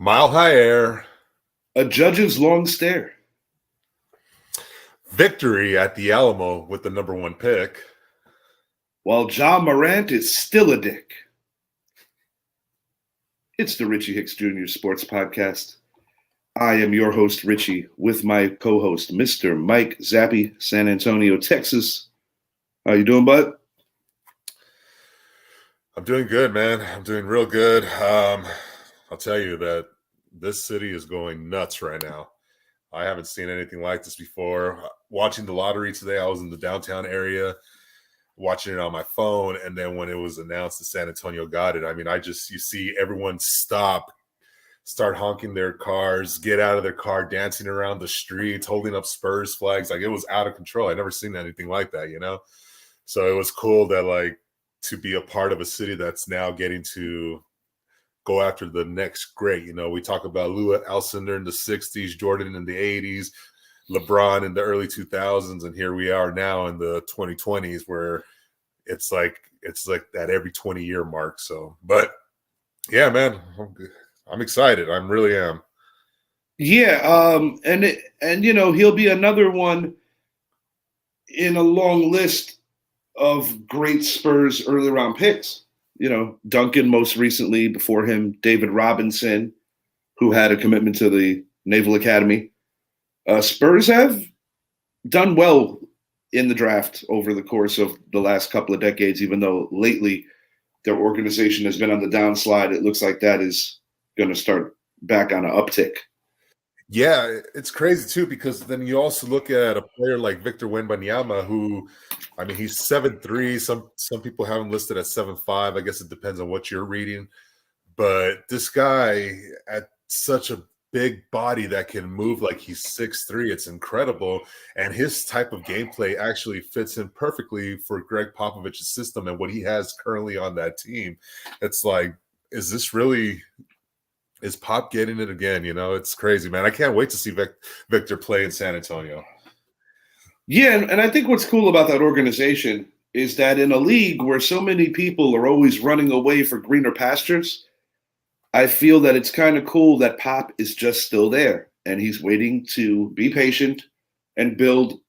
Mile high air. A judge's long stare. Victory at the Alamo with the number one pick. While Ja Morant is still a dick. It's the Richie Hicks Jr. Sports Podcast. I am your host, Richie, with my co-host, Mr. Mike Zappy, San Antonio, Texas. How you doing, bud? I'm doing good, man. I'm doing real good. I'll tell you that this city is going nuts right now. I haven't seen anything like this before. Watching the lottery today, I was in the downtown area, watching it on my phone, and then when it was announced that San Antonio got it, I mean, you see everyone start honking their cars, get out of their car, dancing around the streets, holding up Spurs flags. Like, it was out of control. I never seen anything like that, you know? So it was cool that, to be a part of a city that's now getting to go after the next great. You know, we talk about Lou Alcindor in the 60s, Jordan in the 80s, LeBron in the early 2000s, and here we are now in the 2020s where it's like that every 20-year mark. So, but yeah, man, I'm excited. I really am. Yeah, and he'll be another one in a long list of great Spurs early round picks. You know, Duncan most recently, before him, David Robinson, who had a commitment to the Naval Academy. Spurs have done well in the draft over the course of the last couple of decades, even though lately their organization has been on the downslide. It looks like that is going to start back on an uptick. Yeah, it's crazy too, because then you also look at a player like Victor Wembanyama, who, I mean, he's 7'3". Some people have him listed at 7'5". I guess it depends on what you're reading. But this guy at such a big body that can move like he's 6'3", it's incredible. And his type of gameplay actually fits in perfectly for Greg Popovich's system and what he has currently on that team. It's like, is Pop getting it again? You know, it's crazy, man. I can't wait to see Victor play in San Antonio. Yeah, and I think what's cool about that organization is that in a league where so many people are always running away for greener pastures, I feel that it's kind of cool that Pop is just still there and he's waiting to be patient and build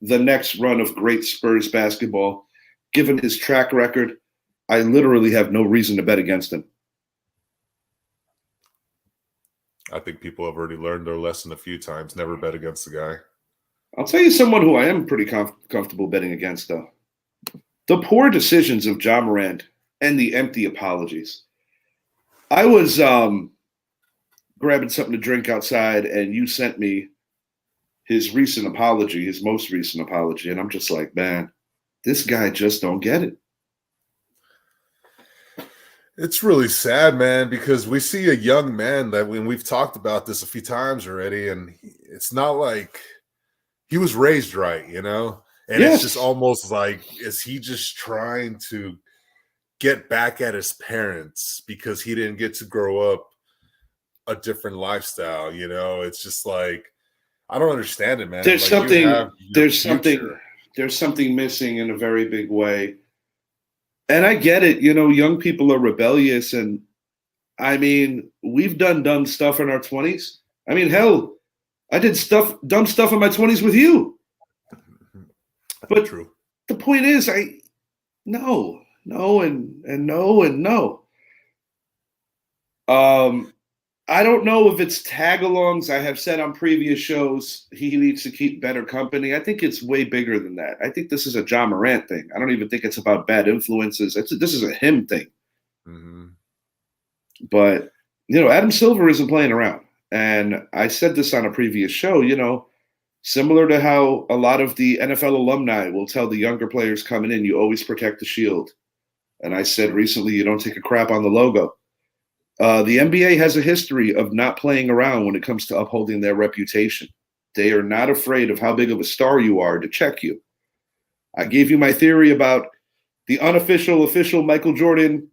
the next run of great Spurs basketball. Given his track record, I literally have no reason to bet against him. I think people have already learned their lesson a few times. Never bet against the guy. I'll tell you someone who I am pretty comfortable betting against, though. The poor decisions of Ja Morant and the empty apologies. I was grabbing something to drink outside, and you sent me his most recent apology, and I'm just like, man, this guy just don't get it. It's really sad, man, because we see a young man that when we've talked about this a few times already, and it's not like he was raised right, you know? And Yes. It's just almost like, is he just trying to get back at his parents because he didn't get to grow up a different lifestyle, you know? It's just like, I don't understand it, man. There's There's something missing in a very big way. And I get it, you know, young people are rebellious. And I mean, we've done dumb stuff in our 20s. I mean, hell, I did dumb stuff in my 20s with you. But true. The point is, no. I don't know if it's tag-alongs. I have said on previous shows he needs to keep better company. I think it's way bigger than that. I think this is a Ja Morant thing. I don't even think it's about bad influences. This is a him thing. Mm-hmm. But, you know, Adam Silver isn't playing around. And I said this on a previous show, you know, similar to how a lot of the NFL alumni will tell the younger players coming in, you always protect the shield. And I said recently, you don't take a crap on the logo. The NBA has a history of not playing around when it comes to upholding their reputation. They are not afraid of how big of a star you are to check you. I gave you my theory about the official Michael Jordan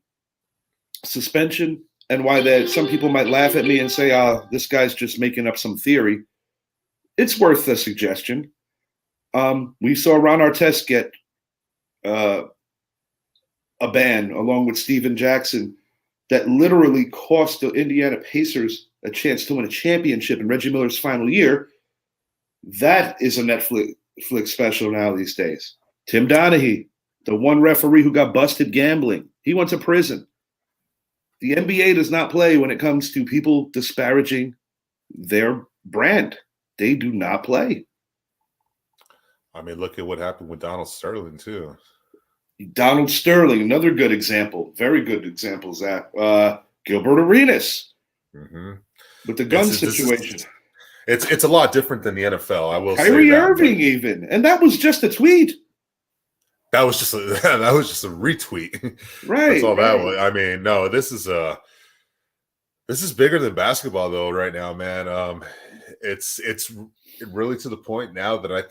suspension and why that some people might laugh at me and say, this guy's just making up some theory. It's worth a suggestion. We saw Ron Artest get a ban along with Steven Jackson that literally cost the Indiana Pacers a chance to win a championship in Reggie Miller's final year, that is a Netflix special now these days. Tim Donaghy, the one referee who got busted gambling, he went to prison. The NBA does not play when it comes to people disparaging their brand. They do not play. I mean, look at what happened with Donald Sterling, too. Donald Sterling, another good example. Very good example, Zach. Gilbert Arenas with the gun situation. It's a lot different than the NFL, I will say that. Kyrie Irving even. And that was just a tweet. That was just a retweet. Right. That's all that was. I mean, no, this is bigger than basketball though right now, man. It's really to the point now that I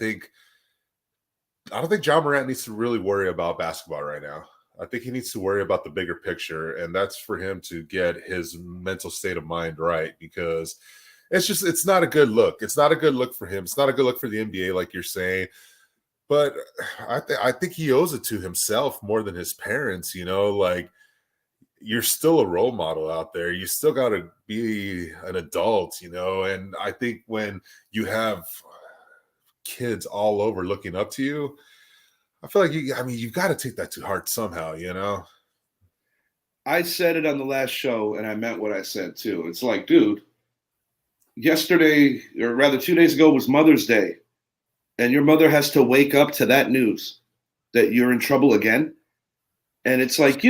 don't think Ja Morant needs to really worry about basketball right now. I think he needs to worry about the bigger picture, and that's for him to get his mental state of mind right, because it's not a good look. It's not a good look for him. It's not a good look for the NBA, like you're saying. But I think he owes it to himself more than his parents, like you're still a role model out there. You still got to be an adult, and I think when you have kids all over looking up to you, I feel like you've got to take that to heart somehow, I said it on the last show, and I meant what I said too. It's like, dude, yesterday, or rather 2 days ago, was Mother's Day, and your mother has to wake up to that news that you're in trouble again. And it's like,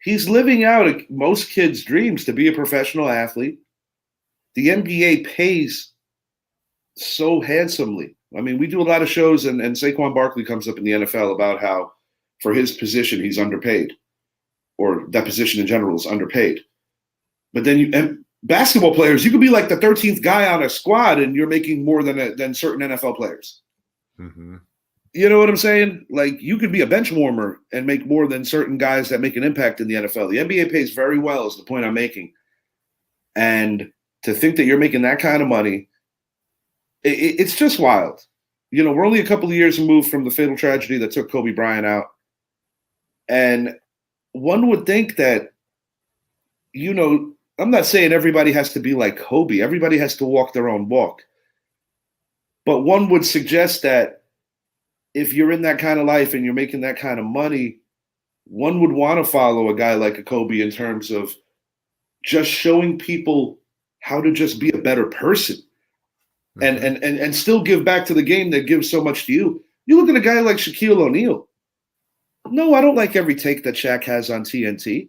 he's living out most kids' dreams to be a professional athlete. The NBA pays so handsomely. I mean, we do a lot of shows, and Saquon Barkley comes up in the NFL about how for his position, he's underpaid, or that position in general is underpaid. But then basketball players, you could be like the 13th guy on a squad and you're making more than certain NFL players. Mm-hmm. You know what I'm saying? Like, you could be a bench warmer and make more than certain guys that make an impact in the NFL. The NBA pays very well is the point I'm making. And to think that you're making that kind of money, it's just wild. We're only a couple of years removed from the fatal tragedy that took Kobe Bryant out. And one would think that, I'm not saying everybody has to be like Kobe. Everybody has to walk their own walk. But one would suggest that if you're in that kind of life and you're making that kind of money, one would want to follow a guy like a Kobe in terms of just showing people how to just be a better person. And still give back to the game that gives so much to you. You look at a guy like Shaquille O'Neal. No, I don't like every take that Shaq has on TNT.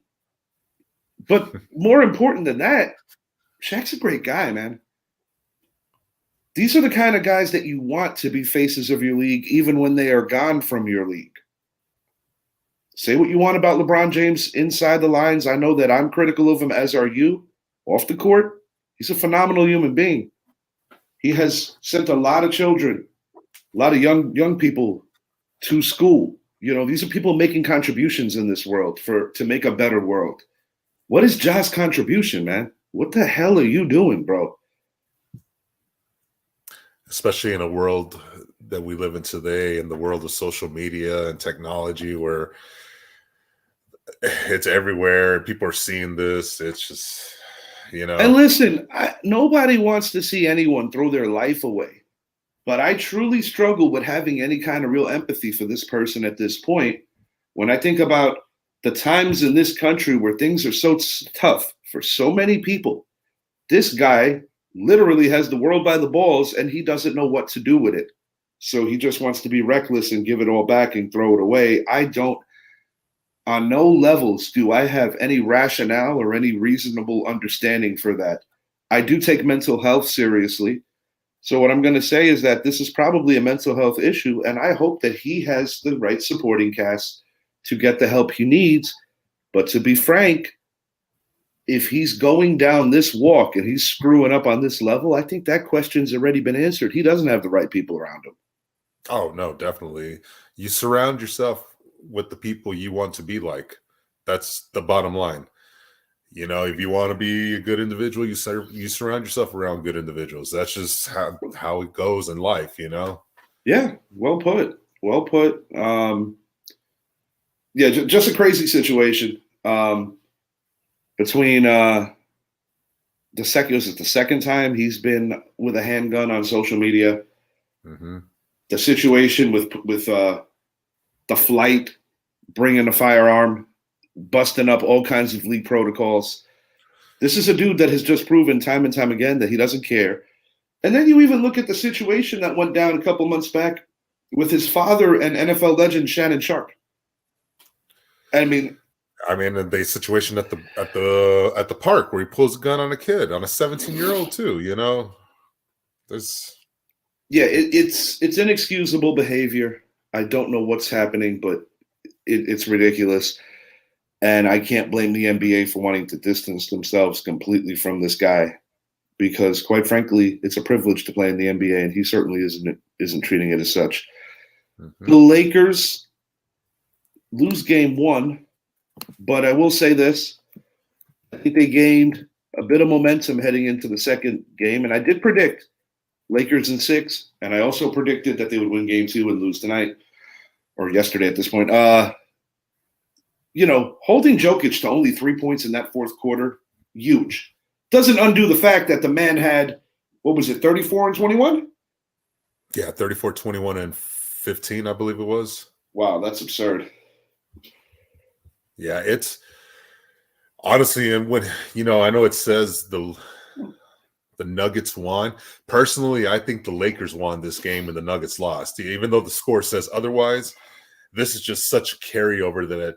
But more important than that, Shaq's a great guy, man. These are the kind of guys that you want to be faces of your league, even when they are gone from your league. Say what you want about LeBron James inside the lines. I know that I'm critical of him, as are you. Off the court, he's a phenomenal human being. He has sent a lot of children, a lot of young people to school. These are people making contributions in this world to make a better world. What is Ja's contribution, man? What the hell are you doing, bro? Especially in a world that we live in today, in the world of social media and technology, where it's everywhere. People are seeing this. It's just, And listen, nobody wants to see anyone throw their life away. But I truly struggle with having any kind of real empathy for this person at this point. When I think about the times in this country where things are so tough for so many people, this guy literally has the world by the balls and he doesn't know what to do with it. So he just wants to be reckless and give it all back and throw it away. On no levels do I have any rationale or any reasonable understanding for that. I do take mental health seriously. So what I'm going to say is that this is probably a mental health issue, and I hope that he has the right supporting cast to get the help he needs. But to be frank, if he's going down this walk and he's screwing up on this level, I think that question's already been answered. He doesn't have the right people around him. Oh, no, definitely. You surround yourself with the people you want to be like. That's the bottom line. If you want to be a good individual, you surround yourself around good individuals. That's just how it goes in life, Yeah, well put. Well put. Yeah, just a crazy situation. between the second time he's been with a handgun on social media. Mm-hmm. The situation with the flight, bringing a firearm, busting up all kinds of league protocols. This is a dude that has just proven time and time again that he doesn't care. And then you even look at the situation that went down a couple months back with his father and NFL legend Shannon Sharp. I mean, the situation at the park where he pulls a gun on a kid, on a 17-year-old too. There's it's inexcusable behavior. I don't know what's happening, but it's ridiculous. And I can't blame the NBA for wanting to distance themselves completely from this guy, because quite frankly, it's a privilege to play in the NBA, and he certainly isn't treating it as such. mm-hmm. The Lakers lose game one, but I will say this. I think they gained a bit of momentum heading into the second game, and I did predict Lakers in 6, and I also predicted that they would win game 2 and lose tonight, or yesterday at this point. Holding Jokic to only 3 points in that fourth quarter, huge. Doesn't undo the fact that the man had, 34 and 21? Yeah, 34, 21, and 15, I believe it was. Wow, that's absurd. Yeah, it's honestly, and when I know it says the Nuggets won. Personally, I think the Lakers won this game and the Nuggets lost. Even though the score says otherwise, this is just such a carryover that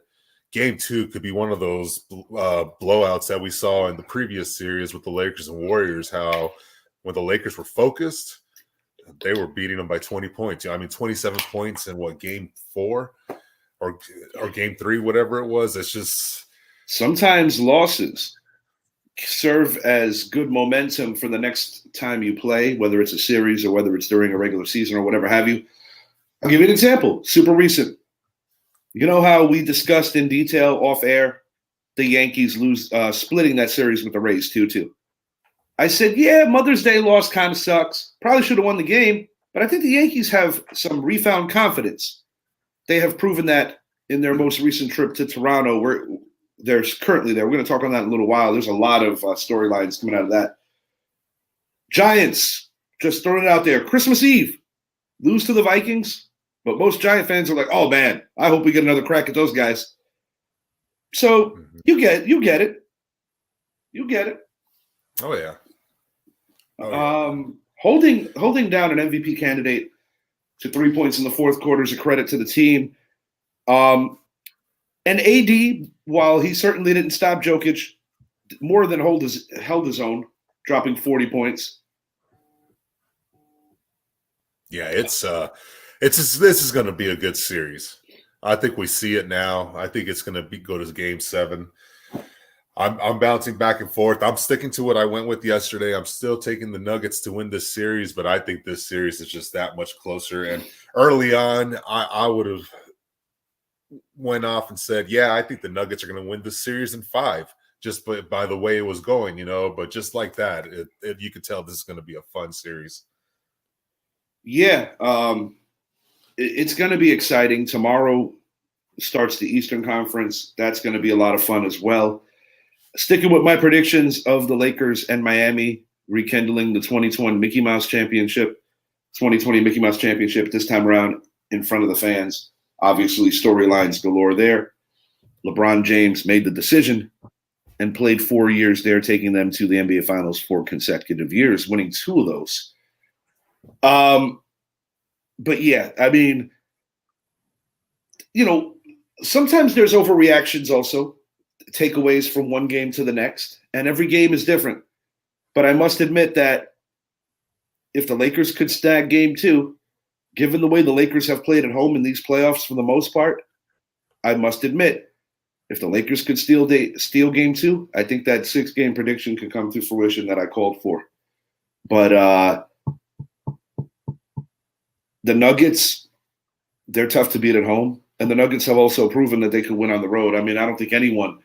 game 2 could be one of those blowouts that we saw in the previous series with the Lakers and Warriors, how when the Lakers were focused, they were beating them by 20 points. 27 points in game 4 or game 3, whatever it was. It's just sometimes losses serve as good momentum for the next time you play, whether it's a series or whether it's during a regular season or whatever have you. I'll give you an example, super recent. You know how we discussed in detail off air the Yankees splitting that series with the Rays 2-2. I said, yeah, Mother's Day loss kind of sucks. Probably should have won the game, but I think the Yankees have some refound confidence. They have proven that in their most recent trip to Toronto, where they're currently there. We're going to talk on that in a little while. There's a lot of storylines coming out of that. Giants, just throwing it out there. Christmas Eve, lose to the Vikings. But most Giant fans are like, oh, man, I hope we get another crack at those guys. So you get it. You get it. Oh, yeah. Holding down an MVP candidate to 3 points in the fourth quarter is a credit to the team. And AD, while he certainly didn't stop Jokic, more than held his own, dropping 40 points. Yeah, this is going to be a good series. I think we see it now. I think it's going to go to game 7. I'm bouncing back and forth. I'm sticking to what I went with yesterday. I'm still taking the Nuggets to win this series, but I think this series is just that much closer. And early on, I would have went off and said, yeah, I think the Nuggets are going to win this series in 5, just by the way it was going, But just like that, you could tell this is going to be a fun series. Yeah, it's going to be exciting. Tomorrow starts the Eastern Conference. That's going to be a lot of fun as well. Sticking with my predictions of the Lakers and Miami rekindling the 2020 Mickey Mouse Championship, this time around in front of the fans. Obviously, storylines galore there. LeBron James made the decision and played 4 years there, taking them to the NBA Finals 4 consecutive years, winning 2 of those. But yeah, sometimes there's overreactions also, takeaways from one game to the next, and every game is different. But I must admit that if the Lakers could snag game 2, given the way the Lakers have played at home in these playoffs for the most part, I must admit, if the Lakers could steal game 2, I think that 6-game prediction could come to fruition that I called for. But the Nuggets, they're tough to beat at home. And the Nuggets have also proven that they could win on the road. I don't think anyone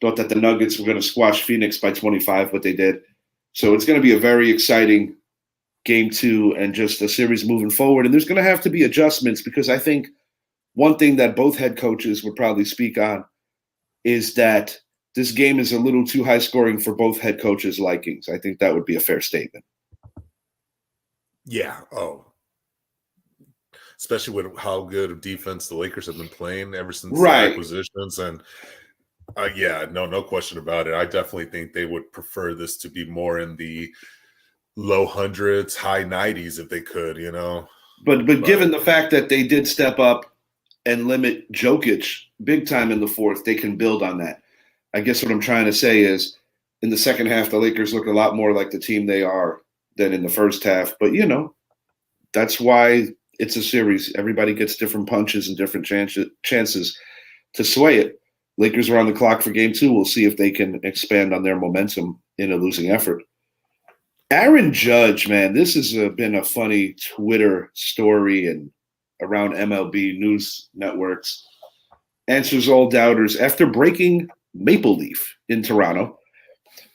thought that the Nuggets were going to squash Phoenix by 25, but they did. So it's going to be a very exciting game 2 and just a series moving forward. And there's going to have to be adjustments, because I think one thing that both head coaches would probably speak on is that this game is a little too high scoring for both head coaches' likings. I think that would be a fair statement. Yeah. Oh, especially with how good of defense the Lakers have been playing ever since the Right. acquisitions. And yeah, no question about it. I definitely think they would prefer this to be more in the low hundreds, high 90s if they could, you know. But given the fact that they did step up and limit Jokic big time in the fourth, they can build on that. I guess what I'm trying to say is in the second half, the Lakers look a lot more like the team they are than in the first half. But, you know, that's why it's a series. Everybody gets different punches and different chances to sway it. Lakers are on the clock for game 2. We'll see if they can expand on their momentum in a losing effort. Aaron Judge, man, this has been a funny Twitter story and around MLB news networks. Answers all doubters after breaking Maple Leaf in Toronto.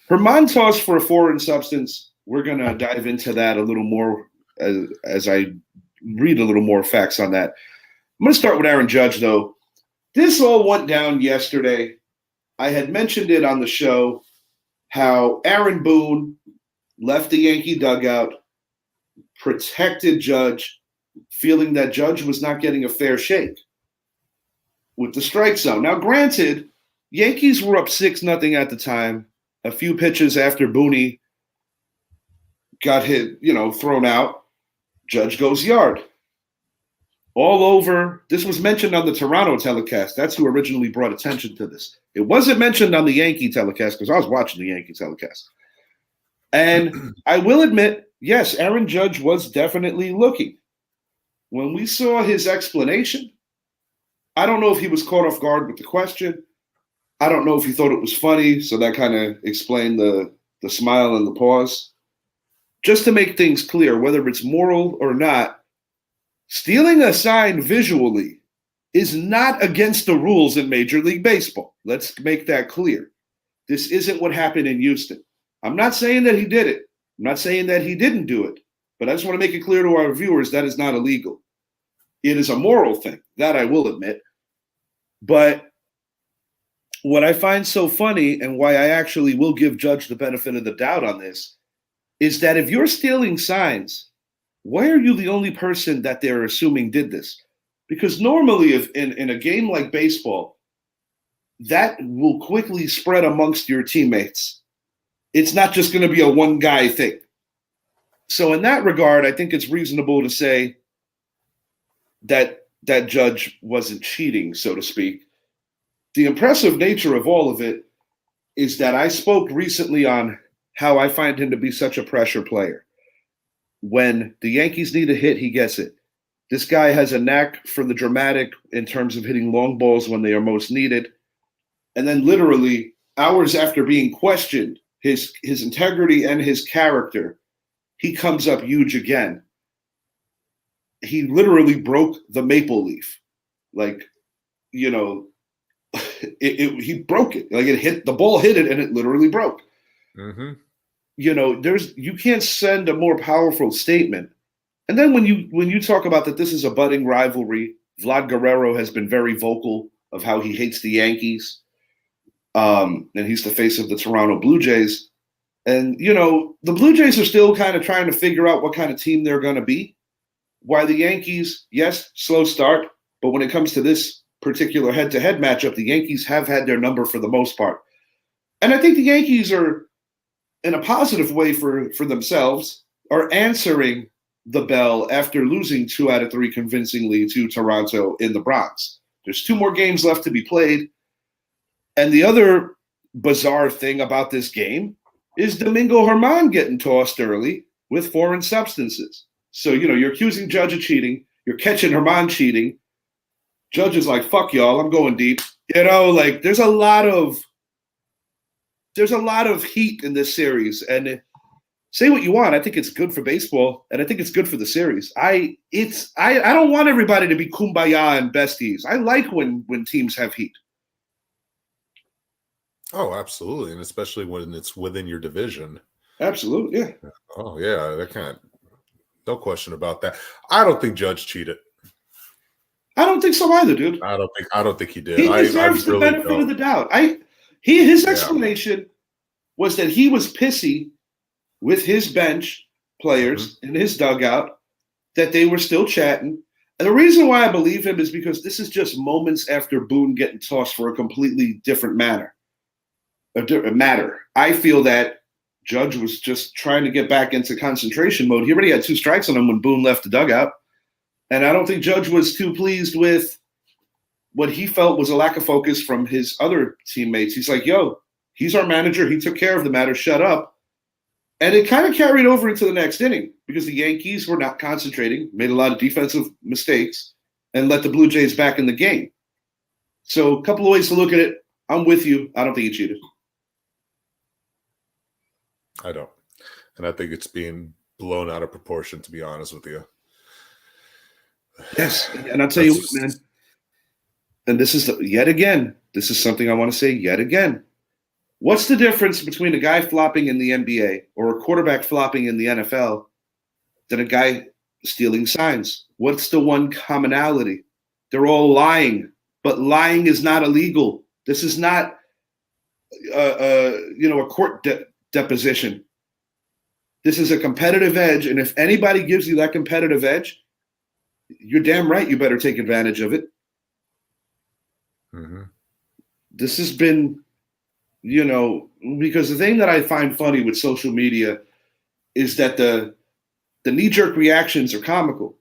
Herman tossed for a foreign substance. We're going to dive into that a little more as I read a little more facts on that. I'm going to start with Aaron Judge, though. This all went down yesterday. I had mentioned it on the show how Aaron Boone left the Yankee dugout, protected Judge, feeling that Judge was not getting a fair shake with the strike zone. Now, granted, Yankees were up 6-0 at the time. A few pitches after Booney got hit, thrown out, Judge goes yard. All over. This was mentioned on the Toronto telecast. That's who originally brought attention to this. It wasn't mentioned on the Yankee telecast because I was watching the Yankee telecast. And I will admit, yes, Aaron Judge was definitely looking. When we saw his explanation, I don't know if he was caught off guard with the question. I don't know if he thought it was funny, so that kind of explained the smile and the pause. Just to make things clear, whether it's moral or not, stealing a sign visually is not against the rules in Major League Baseball. Let's make that clear. This isn't what happened in Houston. I'm not saying that he did it. I'm not saying that he didn't do it. But I just want to make it clear to our viewers that is not illegal. It is a moral thing, that I will admit. But what I find so funny and why I actually will give Judge the benefit of the doubt on this is that if you're stealing signs, why are you the only person that they're assuming did this? Because normally if in a game like baseball, that will quickly spread amongst your teammates. It's not just going to be a one guy thing. So in that regard, I think it's reasonable to say that Judge wasn't cheating, so to speak. The impressive nature of all of it is that I spoke recently on how I find him to be such a pressure player. When the Yankees need a hit, he gets it. This guy has a knack for the dramatic in terms of hitting long balls when they are most needed. And then literally hours after being questioned, his integrity and his character, he comes up huge again. He literally broke the maple leaf. He broke it. Like the ball hit it and it literally broke. Mm-hmm. You can't send a more powerful statement. And then when you talk about that this is a budding rivalry, Vlad Guerrero has been very vocal of how he hates the Yankees. And he's the face of the Toronto Blue Jays. And, the Blue Jays are still kind of trying to figure out what kind of team they're going to be. Why the Yankees, yes, slow start. But when it comes to this particular head-to-head matchup, the Yankees have had their number for the most part. And I think the Yankees are, in a positive way for themselves, are answering the bell after losing 2 out of 3 convincingly to Toronto in the Bronx. There's 2 more games left to be played. And the other bizarre thing about this game is Domingo Germán getting tossed early with foreign substances. So, you're accusing Judge of cheating. You're catching Germán cheating. Judge is like, fuck y'all, I'm going deep. There's a lot of heat in this series. And say what you want. I think it's good for baseball, and I think it's good for the series. I don't want everybody to be kumbaya and besties. I like when teams have heat. Oh, absolutely. And especially when it's within your division. Absolutely, yeah. Oh, yeah. No question about that. I don't think Judge cheated. I don't think so either, dude. I don't think he did. He deserves the really benefit of the doubt. His explanation was that he was pissy with his bench players in his dugout, that they were still chatting. And the reason why I believe him is because this is just moments after Boone getting tossed for a completely different matter. I feel that Judge was just trying to get back into concentration mode. He already had 2 strikes on him when Boone left the dugout. And I don't think Judge was too pleased with what he felt was a lack of focus from his other teammates. He's like, yo, he's our manager. He took care of the matter. Shut up. And it kind of carried over into the next inning because the Yankees were not concentrating, made a lot of defensive mistakes, and let the Blue Jays back in the game. So a couple of ways to look at it. I'm with you. I don't think he cheated. I don't. And I think it's being blown out of proportion, to be honest with you. Yes. And I'll tell you what, man. And this is this is something I want to say yet again. What's the difference between a guy flopping in the NBA or a quarterback flopping in the NFL than a guy stealing signs? What's the one commonality? They're all lying, but lying is not illegal. This is not, a court deposition. This is a competitive edge, and if anybody gives you that competitive edge, you're damn right you better take advantage of it. Mm-hmm. This has been, because the thing that I find funny with social media is that the knee-jerk reactions are comical.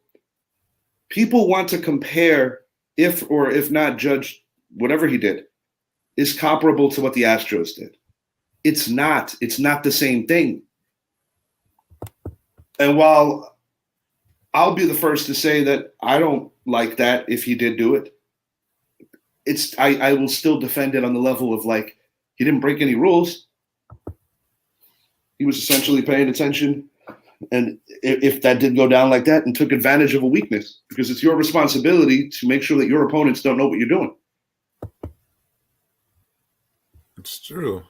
People want to compare if not Judge, whatever he did, is comparable to what the Astros did. It's not. It's not the same thing. And while I'll be the first to say that I don't like that if he did do it, I will still defend it on the level of like, he didn't break any rules. He was essentially paying attention. And if that did go down like that and took advantage of a weakness, because it's your responsibility to make sure that your opponents don't know what you're doing. It's true.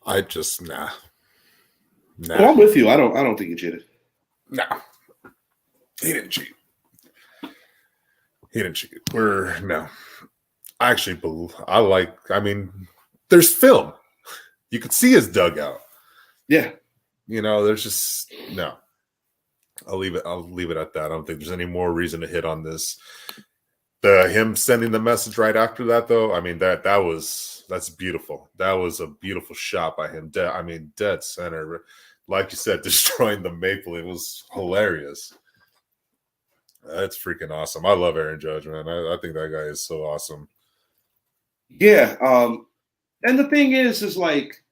I just, nah. Well, I'm with you. I don't think he cheated. Nah. He didn't cheat. No. I actually believe, there's film. You could see his dugout. Yeah. There's just, no. I'll leave it at that. I don't think there's any more reason to hit on this. Him sending the message right after that, though, that's beautiful. That was a beautiful shot by him. Dead center. Like you said, destroying the maple. It was hilarious. That's freaking awesome. I love Aaron Judge, man. I think that guy is so awesome. Yeah. And the thing is like,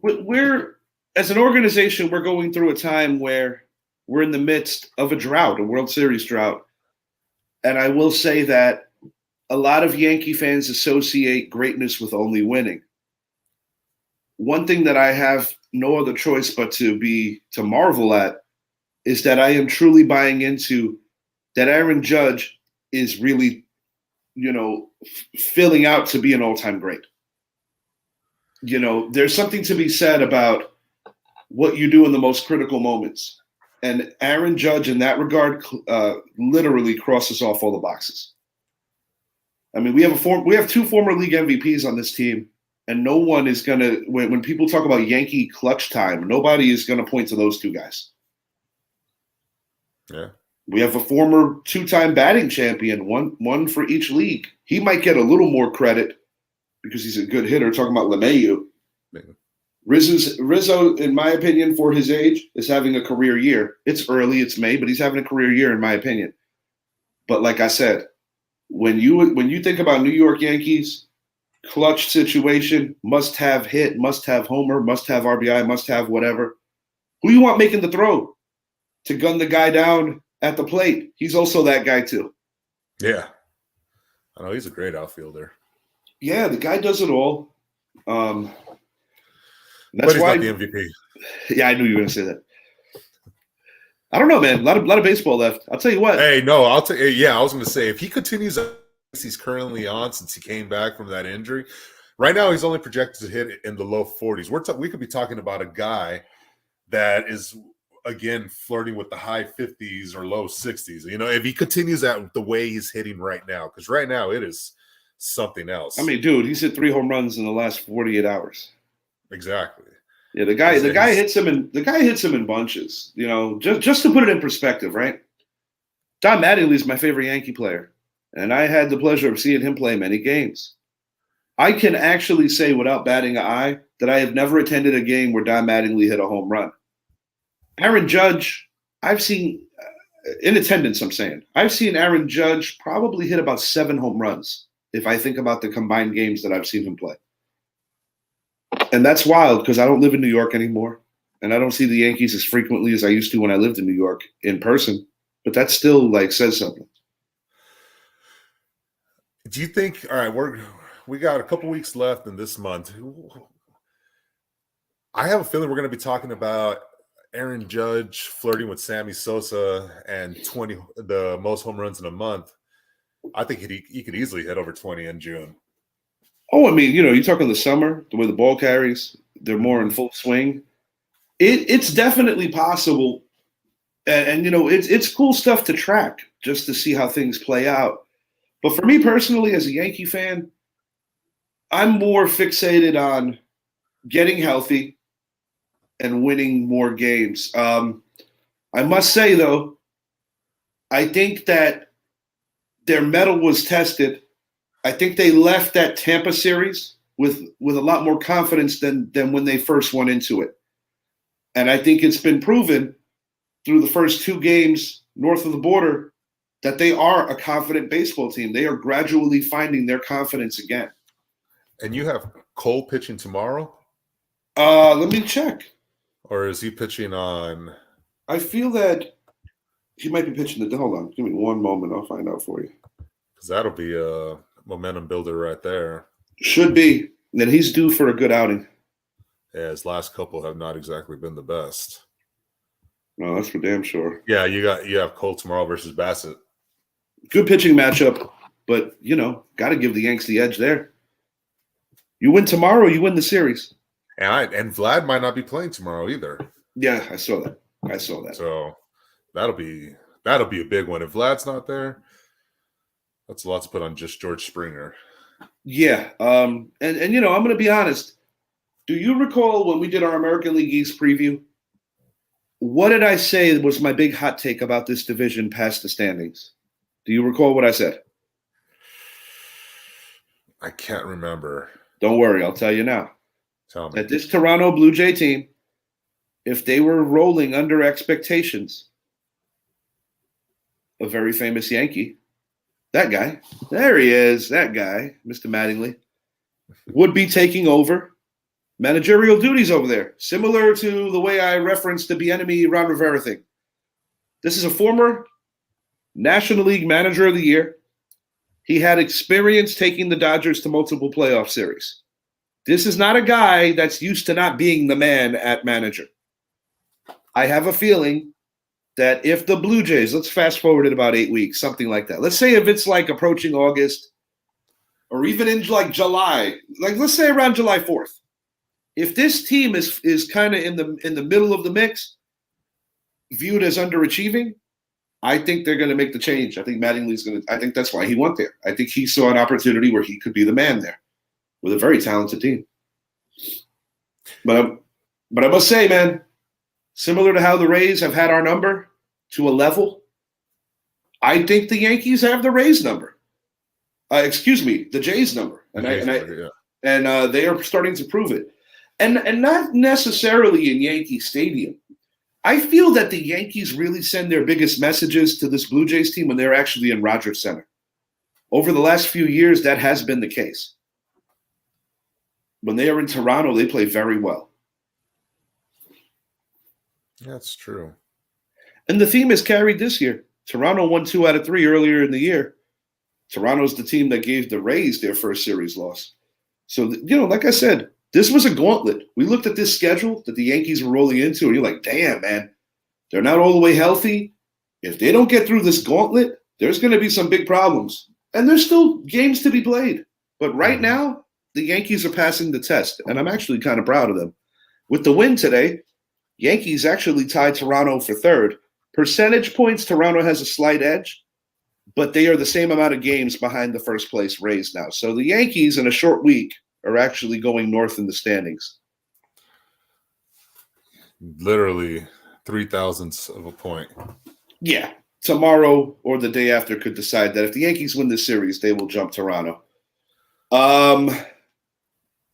we're, as an organization, we're going through a time where we're in the midst of a drought, a World Series drought. And I will say that a lot of Yankee fans associate greatness with only winning. One thing that I have no other choice but to marvel at is that I am truly buying into that Aaron Judge is really, filling out to be an all-time great. There's something to be said about what you do in the most critical moments. And Aaron Judge, in that regard, literally crosses off all the boxes. We have 2 former league MVPs on this team, and no one is going to, when people talk about Yankee clutch time, nobody is going to point to those 2 guys. Yeah. We have a former 2-time batting champion, one for each league. He might get a little more credit because he's a good hitter, talking about LeMahieu. Yeah. Rizzo, in my opinion, for his age, is having a career year. It's early, it's May, but he's having a career year, in my opinion. But like I said, when you think about New York Yankees, clutch situation, must have hit, must have homer, must have RBI, must have whatever. Who you want making the throw to gun the guy down at the plate? He's also that guy too. Yeah. I know he's a great outfielder. Yeah, the guy does it all. That's but he's not the MVP. Yeah, I knew you were going to say that. I don't know, man. A lot of baseball left. I'll tell you what. Hey, no, I'll tell you. Yeah, I was going to say, if he continues he's currently on since he came back from that injury, right now he's only projected to hit in the low 40s. We could be talking about a guy that is, again, flirting with the high 50s or low 60s. If he continues that the way he's hitting right now, because right now it is something I else. mean, dude, he's hit 3 home runs in the last 48 hours. Exactly. Yeah, the guy He's hits him in bunches. You know, just to put it in perspective, right? Don Mattingly is my favorite Yankee player, and I had the pleasure of seeing him play many games. I can actually say without batting an eye that I have never attended a game where Don Mattingly hit a home run. Aaron Judge, I've seen in attendance. I'm saying I've seen Aaron Judge probably hit about 7 home runs if I think about the combined games that I've seen him play. And that's wild because I don't live in New York anymore, and I don't see the Yankees as frequently as I used to when I lived in New York in person. But that still like says something. Do you think? All right, we got a couple weeks left in this month. I have a feeling we're going to be talking about Aaron Judge flirting with Sammy Sosa and the most home runs in a month. I think he could easily hit over 20 in June. Oh, I mean, you're talking the summer, the way the ball carries, they're more in full swing. It's definitely possible, and it's cool stuff to track just to see how things play out. But for me personally, as a Yankee fan, I'm more fixated on getting healthy and winning more games. I must say, though, I think that their mettle was tested. I think they left that Tampa series with a lot more confidence than when they first went into it. And I think it's been proven through the first 2 games north of the border that they are a confident baseball team. They are gradually finding their confidence again. And you have Cole pitching tomorrow? Let me check. Or is he pitching on? I feel that he might be pitching the. Hold on, give me one moment. I'll find out for you. Because that'll be a momentum builder right there. Should be. Then he's due for a good outing. Yeah, his last couple have not exactly been the best. No, that's for damn sure. Yeah, you have Cole tomorrow versus Bassett. Good pitching matchup, but got to give the Yanks the edge there. You win tomorrow, you win the series. And Vlad might not be playing tomorrow either. Yeah, I saw that. So that'll be a big one. If Vlad's not there, that's a lot to put on just George Springer. Yeah, and I'm going to be honest. Do you recall when we did our American League East preview? What did I say was my big hot take about this division past the standings? Do you recall what I said? I can't remember. Don't worry, I'll tell you now. Tell me. That this Toronto Blue Jay team, if they were rolling under expectations, a very famous Yankee, that guy, there he is, that guy, Mr. Mattingly, would be taking over managerial duties over there, similar to the way I referenced the Bieniemy Ron Rivera thing. This is a former National League Manager of the Year. He had experience taking the Dodgers to multiple playoff series. This is not a guy that's used to not being the man at manager. I have a feeling that if the Blue Jays, let's fast forward it about 8 weeks, something like that. Let's say if it's like approaching August or even in like July, like let's say around July 4th. If this team is kind of in the middle of the mix, viewed as underachieving, I think they're going to make the change. I think Mattingly's going to. I think that's why he went there. I think he saw an opportunity where he could be the man there with a very talented team. But I must say, man, similar to how the Rays have had our number to a level, I think the Yankees have the Rays number. The Jays number, and they are starting to prove it, and not necessarily in Yankee Stadium. I feel that the Yankees really send their biggest messages to this Blue Jays team when they're actually in Rogers Center. Over the last few years, that has been the case. When they are in Toronto, they play very well. That's true. And the theme is carried this year. Toronto won 2 out of 3 earlier in the year. Toronto's the team that gave the Rays their first series loss. So, like I said, this was a gauntlet. We looked at this schedule that the Yankees were rolling into, and you're like, damn, man, they're not all the way healthy. If they don't get through this gauntlet, there's going to be some big problems. And there's still games to be played. But right now, the Yankees are passing the test, and I'm actually kind of proud of them. With the win today, Yankees actually tied Toronto for third. Percentage points, Toronto has a slight edge. but they are the same amount of games behind the first place Rays now. So the Yankees in a short week are actually going north in the standings. Literally 0.003 of a point. Yeah. Tomorrow or the day after could decide that if the Yankees win this series, they will jump Toronto. I'm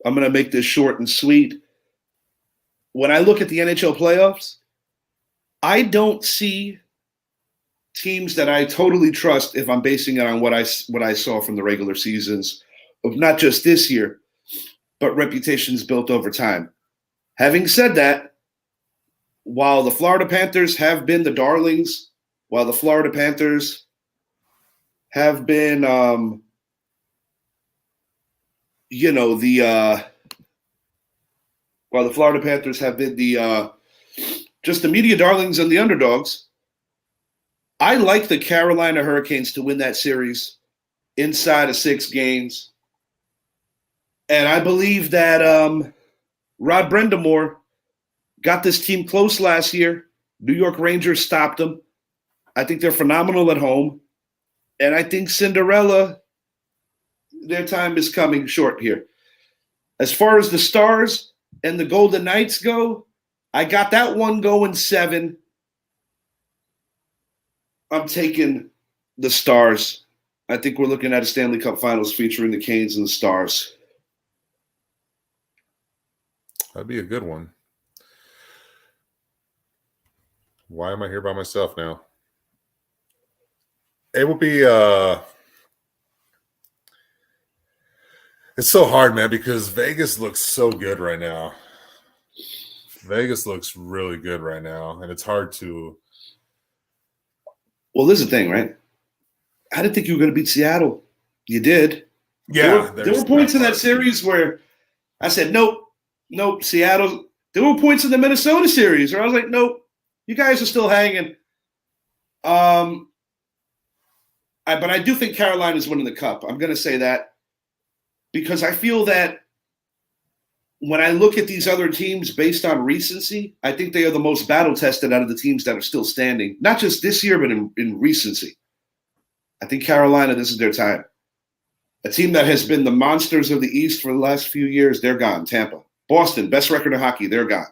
going to make this short and sweet. When I look at the NHL playoffs, I don't see teams that I totally trust if I'm basing it on what I saw from the regular seasons of not just this year, but reputations built over time. Having said that, while the Florida Panthers have been the darlings, while the Florida Panthers have been, while the Florida Panthers have been just the media darlings and the underdogs, I like the Carolina Hurricanes to win that series inside of 6 games. And I believe that Rod Brindamore got this team close last year. New York Rangers stopped them. I think they're phenomenal at home. And I think Cinderella, their time is coming short here. As far as the Stars and the Golden Knights go, I got that one going 7. I'm taking the Stars. I think we're looking at a Stanley Cup Finals featuring the Canes and the Stars. That'd be a good one. Why am I here by myself now? It would be it's so hard, man, because Vegas looks so good right now. Vegas looks really good right now, and it's hard to. Well, this is the thing, right? I didn't think you were going to beat Seattle. You did. Yeah. There were points in that series where I said, nope, Seattle. There were points in the Minnesota series where I was like, nope, you guys are still hanging. But I do think Carolina's winning the Cup. I'm going to say that because I feel that when I look at these other teams based on recency, I think they are the most battle-tested out of the teams that are still standing, not just this year, but in recency. I think Carolina, this is their time. A team that has been the monsters of the East for the last few years, they're gone. Tampa. Boston, best record in hockey, they're gone.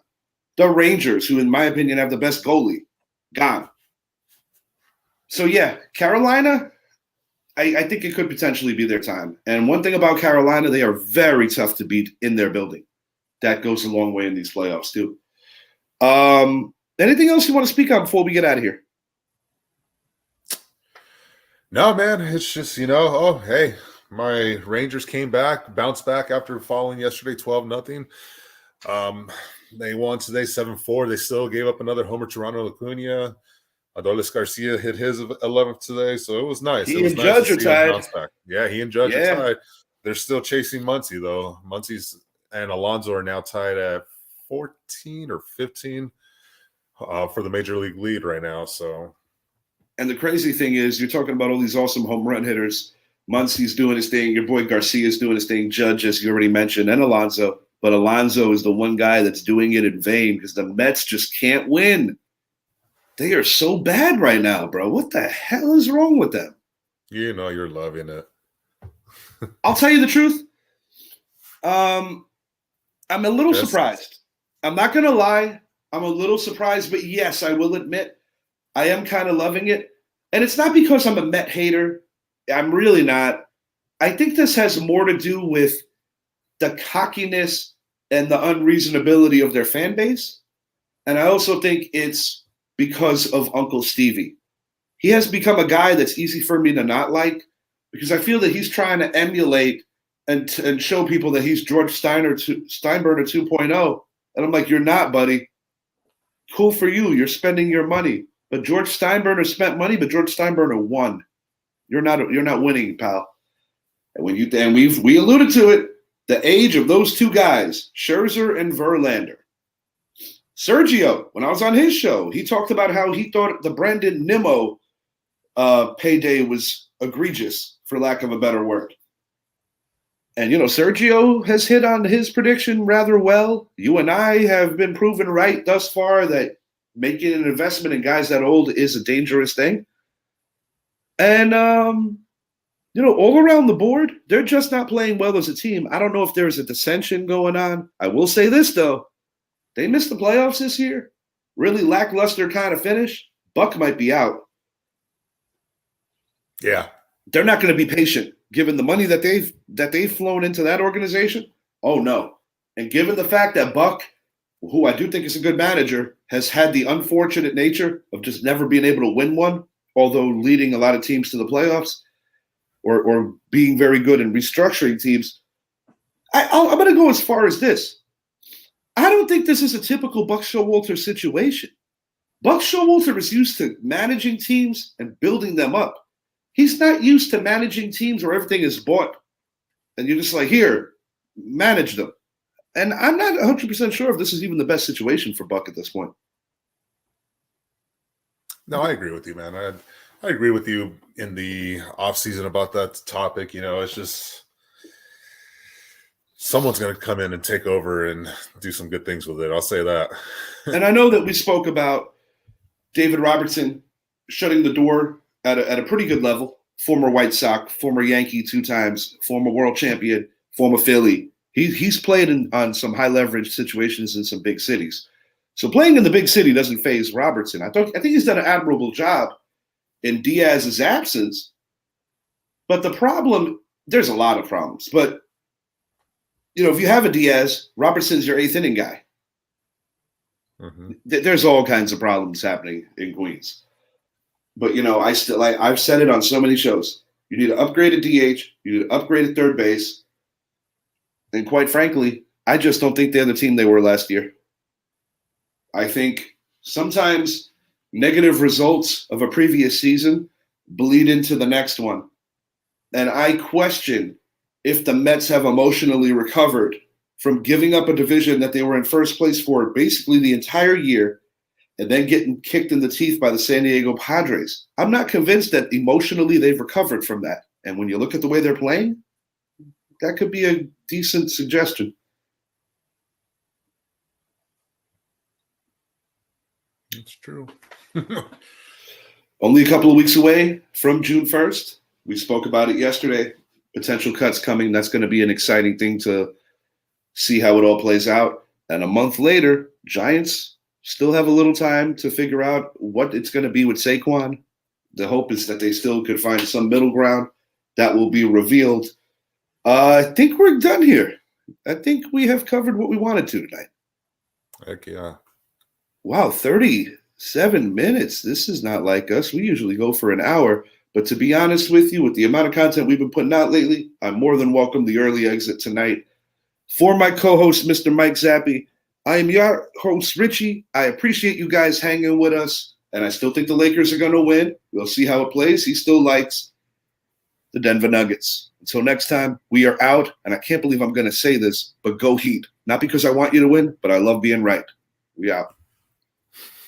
The Rangers, who in my opinion have the best goalie, gone. So yeah, Carolina, I think it could potentially be their time. And one thing about Carolina, they are very tough to beat in their building. That goes a long way in these playoffs too. Anything else you want to speak on before we get out of here? No, man. It's just, oh, hey, my Rangers came back, bounced back after falling yesterday 12-0. They won today 7-4. They still gave up another homer to Ronald Acuna. Adolis Garcia hit his 11th today, so it was nice. He and Judge are tied. Yeah, he and Judge are tied. They're still chasing Muncy, though. Muncy's and Alonso are now tied at 14 or 15 for the Major League lead right now. So, and the crazy thing is, you're talking about all these awesome home run hitters. Muncy's doing his thing. Your boy Garcia's doing his thing. Judge, as you already mentioned, and Alonso. But Alonso is the one guy that's doing it in vain because the Mets just can't win. They are so bad right now, bro. What the hell is wrong with them? You're loving it. I'll tell you the truth. I'm a little surprised. I'm not going to lie. I'm a little surprised, but yes, I will admit I am kind of loving it. And it's not because I'm a Met hater. I'm really not. I think this has more to do with the cockiness and the unreasonability of their fan base. And I also think it's because of Uncle Stevie. He has become a guy that's easy for me to not like because I feel that he's trying to emulate and show people that he's George Steinbrenner 2.0. And I'm like, you're not, buddy. Cool for you. You're spending your money. But George Steinbrenner spent money, but George Steinbrenner won. You're not winning, pal. And we alluded to it, the age of those two guys, Scherzer and Verlander. Sergio, when I was on his show, he talked about how he thought the Brandon Nimmo payday was egregious, for lack of a better word. And, Sergio has hit on his prediction rather well. You and I have been proven right thus far that making an investment in guys that old is a dangerous thing. And all around the board, they're just not playing well as a team. I don't know if there's a dissension going on. I will say this though. They missed the playoffs this year. Really lackluster kind of finish. Buck might be out. Yeah. They're not going to be patient given the money that they've flown into that organization. Oh no. And given the fact that Buck, who I do think is a good manager, has had the unfortunate nature of just never being able to win one, although leading a lot of teams to the playoffs or being very good in restructuring teams, I'm going to go as far as this. I don't think this is a typical Buck Showalter situation. Buck Showalter is used to managing teams and building them up. He's not used to managing teams where everything is bought and you're just like, here, manage them. And I'm not 100% sure if this is even the best situation for Buck at this point. No, I agree with you, man. I agree with you in the offseason about that topic. It's just someone's going to come in and take over and do some good things with it. I'll say that. And I know that we spoke about David Robertson shutting the door at a pretty good level. Former White Sox, former Yankee 2 times, former world champion, former Philly. He's played on some high leverage situations in some big cities. So playing in the big city doesn't faze Robertson. I think he's done an admirable job in Diaz's absence. But the problem, there's a lot of problems. But, if you have a Diaz, Robertson's your 8th inning guy. Mm-hmm. There's all kinds of problems happening in Queens. But, I've said it on so many shows. You need to upgrade a DH. You need to upgrade a third base. And quite frankly, I just don't think they're the team they were last year. I think sometimes negative results of a previous season bleed into the next one. And I question if the Mets have emotionally recovered from giving up a division that they were in first place for basically the entire year and then getting kicked in the teeth by the San Diego Padres. I'm not convinced that emotionally they've recovered from that. And when you look at the way they're playing, that could be a decent suggestion. It's true. Only a couple of weeks away from June 1st. We spoke about it yesterday. Potential cuts coming. That's going to be an exciting thing to see how it all plays out. And a month later, Giants still have a little time to figure out what it's going to be with Saquon. The hope is that they still could find some middle ground that will be revealed. I think we're done here. I think we have covered what we wanted to tonight. Heck yeah. Wow, 37 minutes. This is not like us. We usually go for an hour. But to be honest with you, with the amount of content we've been putting out lately, I'm more than welcome the early exit tonight. For my co-host, Mr. Mike Zappy, I am your host, Richie. I appreciate you guys hanging with us. And I still think the Lakers are going to win. We'll see how it plays. He still likes the Denver Nuggets. Until next time, we are out. And I can't believe I'm going to say this, but go Heat. Not because I want you to win, but I love being right. We out.